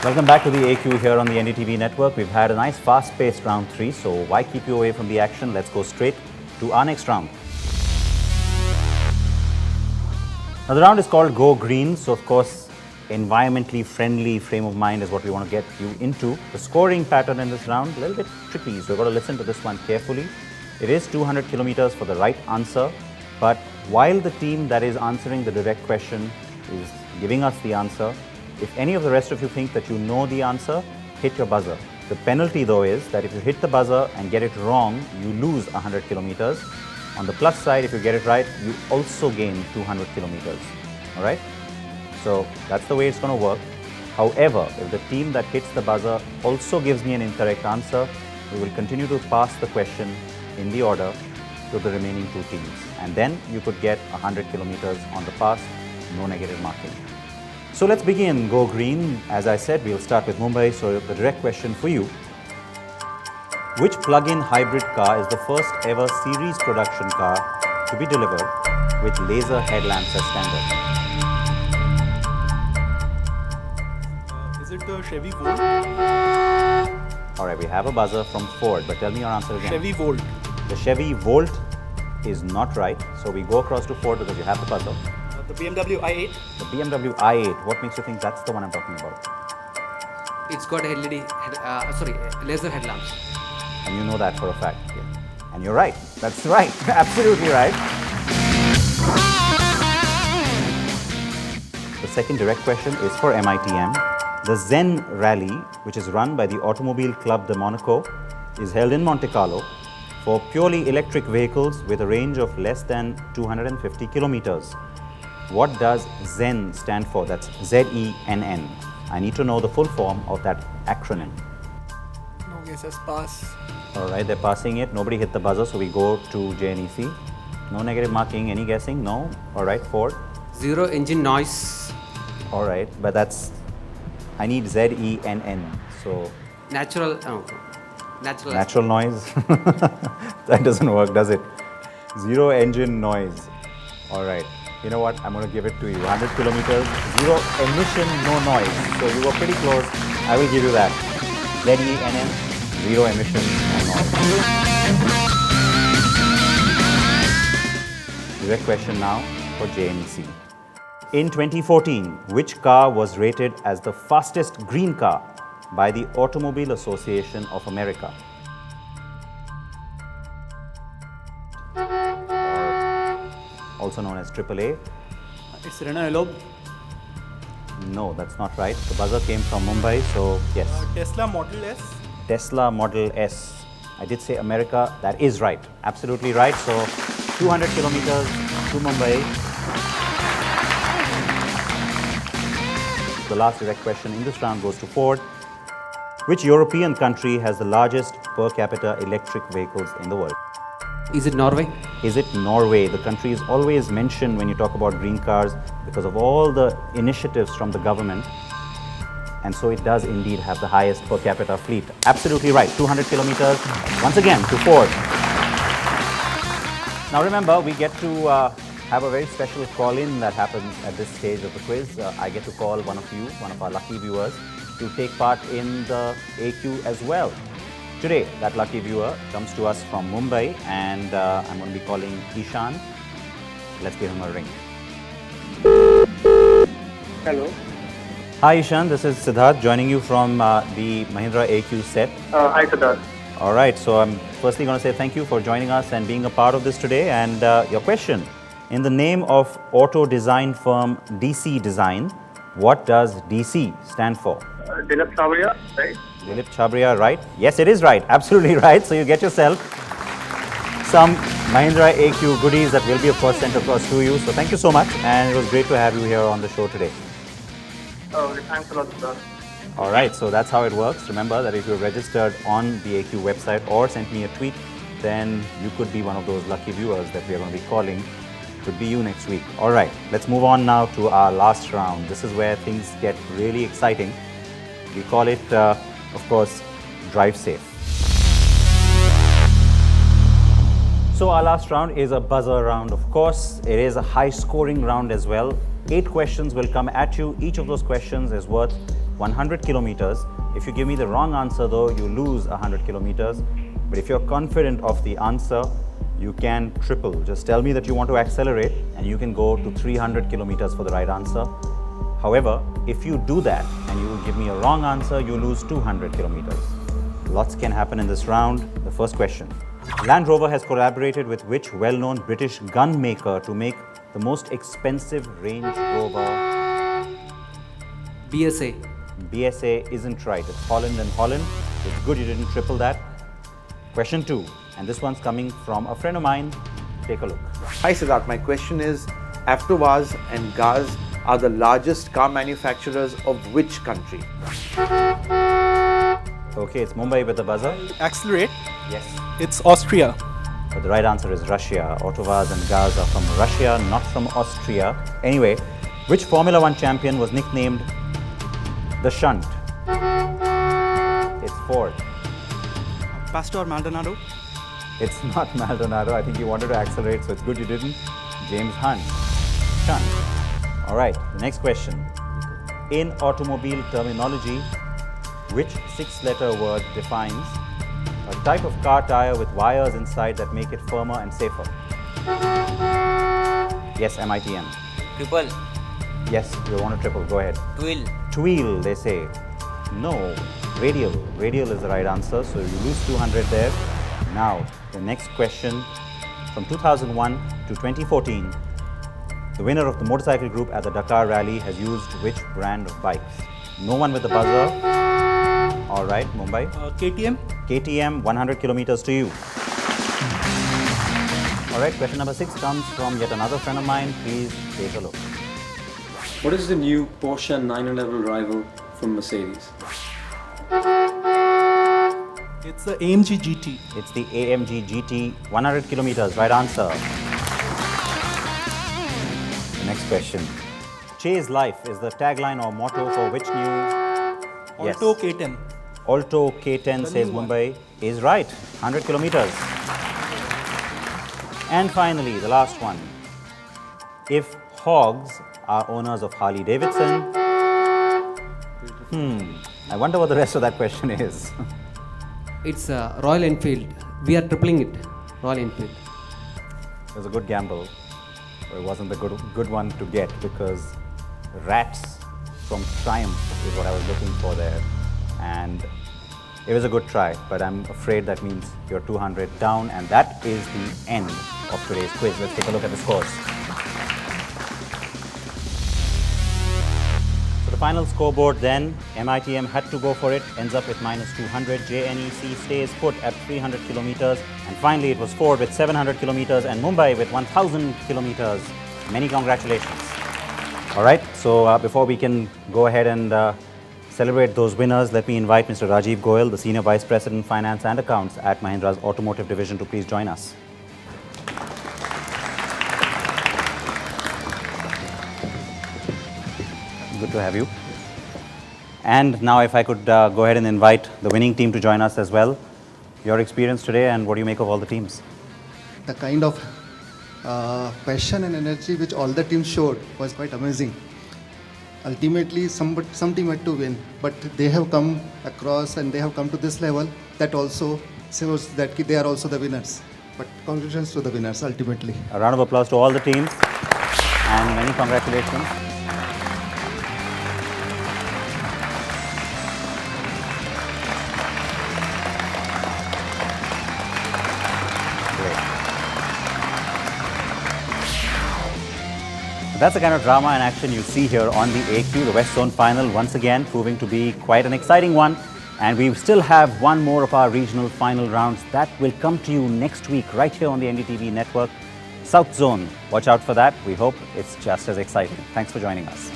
Welcome back to the AQ here on the NDTV network. We've had a nice fast-paced round 3, so why keep you away from the action? Let's go straight to our next round. Now the round is called Go Green, so of course environmentally friendly frame of mind is what we want to get you into. The scoring pattern in this round, a little bit tricky, so you've got to listen to this one carefully. It is 200 kilometers for the right answer, but while the team that is answering the direct question is giving us the answer, if any of the rest of you think that you know the answer, hit your buzzer. The penalty though is that if you hit the buzzer and get it wrong, you lose 100 kilometers. On the plus side, if you get it right, you also gain 200 kilometers. All right? So that's the way it's going to work. However, if the team that hits the buzzer also gives me an incorrect answer, we will continue to pass the question in the order to the remaining two teams. And then you could get 100 kilometers on the pass, no negative marking. So let's begin Go Green. As I said, we'll start with Mumbai. So the direct question for you. Which plug-in hybrid car is the first ever series production car to be delivered with laser headlamps as standard? Is it the Chevy Volt? Alright, we have a buzzer from Ford, but tell me your answer again. Chevy Volt. The Chevy Volt is not right. So we go across to Ford because you have the buzzer. The BMW i8. The BMW i8, what makes you think that's the one I'm talking about? It's got laser headlamps. And you know that for a fact. Yeah. And you're right. That's right. Absolutely right. The second direct question is for MITM. The Zen Rally, which is run by the Automobile Club de Monaco, is held in Monte Carlo for purely electric vehicles with a range of less than 250 kilometers. What does ZENN stand for? That's Z-E-N-N. I need to know the full form of that acronym. No guesses, pass. All right, they're passing it. Nobody hit the buzzer, so we go to JNEC. No negative marking. Any guessing? No? All right, Ford. Zero engine noise. All right, but that's... I need Z-E-N-N. So... Natural noise? That doesn't work, does it? Zero engine noise. All right. You know what? I'm going to give it to you. 100 kilometers, zero emission, no noise. So you were pretty close. I will give you that. Z-E-N-N, zero emission, no noise. Direct question now for JNEC. In 2014, which car was rated as the fastest green car by the Automobile Association of America? Also known as AAA. It's Renault Elope. No, that's not right. The buzzer came from Mumbai, so yes. Tesla Model S. Tesla Model S. I did say America. That is right. Absolutely right. So 200 kilometers to Mumbai. The last direct question in this round goes to Ford. Which European country has the largest per capita electric vehicles in the world? Is it Norway? Is it Norway? The country is always mentioned when you talk about green cars because of all the initiatives from the government. And so it does indeed have the highest per capita fleet. Absolutely right. 200 kilometers, once again, to Ford. Now remember, we get to have a very special call-in that happens at this stage of the quiz. I get to call one of you, one of our lucky viewers, to take part in the AQ as well. Today, that lucky viewer comes to us from Mumbai, and I'm going to be calling Ishan. Let's give him a ring. Hello. Hi Ishan, this is Siddharth joining you from the Mahindra AQ set. Hi, Siddharth. All right, so I'm firstly going to say thank you for joining us and being a part of this today. And your question, in the name of auto design firm DC Design, what does DC stand for? Dilip Chavria, right? Dilip Chavria, right? Yes, it is right. Absolutely right. So you get yourself some Mahindra AQ goodies that will be, of course, sent across to you. So thank you so much. And it was great to have you here on the show today. Okay, thanks a lot, Siddharth. All right. So that's how it works. Remember that if you're registered on the AQ website or sent me a tweet, then you could be one of those lucky viewers that we are going to be calling. Could be you next week. All right. Let's move on now to our last round. This is where things get really exciting. We call it, of course, Drive Safe. So our last round is a buzzer round, of course. It is a high-scoring round as well. 8 questions will come at you. Each of those questions is worth 100 kilometers. If you give me the wrong answer though, you lose 100 kilometers. But if you're confident of the answer, you can triple. Just tell me that you want to accelerate and you can go to 300 kilometers for the right answer. However, if you do that and you give me a wrong answer, you lose 200 kilometers. Lots can happen in this round. The first question. Land Rover has collaborated with which well-known British gun maker to make the most expensive Range Rover? BSA. BSA isn't right. It's Holland and Holland. It's good you didn't triple that. Question 2, and this one's coming from a friend of mine. Take a look. Hi Siddharth, my question is, Avtovaz and Gaz are the largest car manufacturers of which country? Okay, it's Mumbai with the buzzer. Accelerate. Yes. It's Austria. But the right answer is Russia. Autovaz and Gaz are from Russia, not from Austria. Anyway, which Formula 1 champion was nicknamed the Shunt? It's Ford. Pastor Maldonado. It's not Maldonado. I think you wanted to accelerate, so it's good you didn't. James Hunt. Shunt. All right, the next question. In automobile terminology, which 6-letter word defines a type of car tire with wires inside that make it firmer and safer? Yes, MITM. Triple, Yes, you want to triple. Go ahead. twill, Tweel, they say. No, radial. Radial is the right answer, so you lose 200 there. Now, the next question. From 2001 to 2014, the winner of the motorcycle group at the Dakar Rally has used which brand of bikes? No one with the buzzer. All right, Mumbai. KTM. KTM, 100 kilometers to you. All right, question number 6 comes from yet another friend of mine. Please take a look. What is the new Porsche 911 rival from Mercedes? It's the AMG GT. It's the AMG GT, 100 kilometers. Right answer. The next question. Chase Life is the tagline or motto for which new? Alto K10. Alto K10, The says new one. Mumbai, is right. 100 kilometers. And finally, the last one. If hogs are owners of Harley Davidson, I wonder what the rest of that question is. It's Royal Enfield. We are tripling it. Royal Enfield. It was a good gamble, but it wasn't the good one to get because Rats from Triumph is what I was looking for there. And it was a good try, but I'm afraid that means you're 200 down, and that is the end of today's quiz. Let's take a look at the scores. So the final scoreboard then, MITM had to go for it, ends up with minus 200. JNEC stays put at 300 kilometers. And finally, it was Ford with 700 kilometers and Mumbai with 1,000 kilometers. Many congratulations. All right, so before we can go ahead and celebrate those winners, let me invite Mr. Rajiv Goyal, the Senior Vice President, Finance and Accounts at Mahindra's Automotive Division, to please join us. Good to have you. And now if I could go ahead and invite the winning team to join us as well. Your experience today and what do you make of all the teams? The kind of passion and energy which all the teams showed was quite amazing. Ultimately, some team had to win, but they have come across and they have come to this level. That also shows that they are also the winners. But congratulations to the winners ultimately. A round of applause to all the teams and many congratulations. That's the kind of drama and action you see here on the AQ, the West Zone Final, once again proving to be quite an exciting one. And we still have one more of our regional final rounds that will come to you next week right here on the NDTV network. South Zone, watch out for that. We hope it's just as exciting. Thanks for joining us.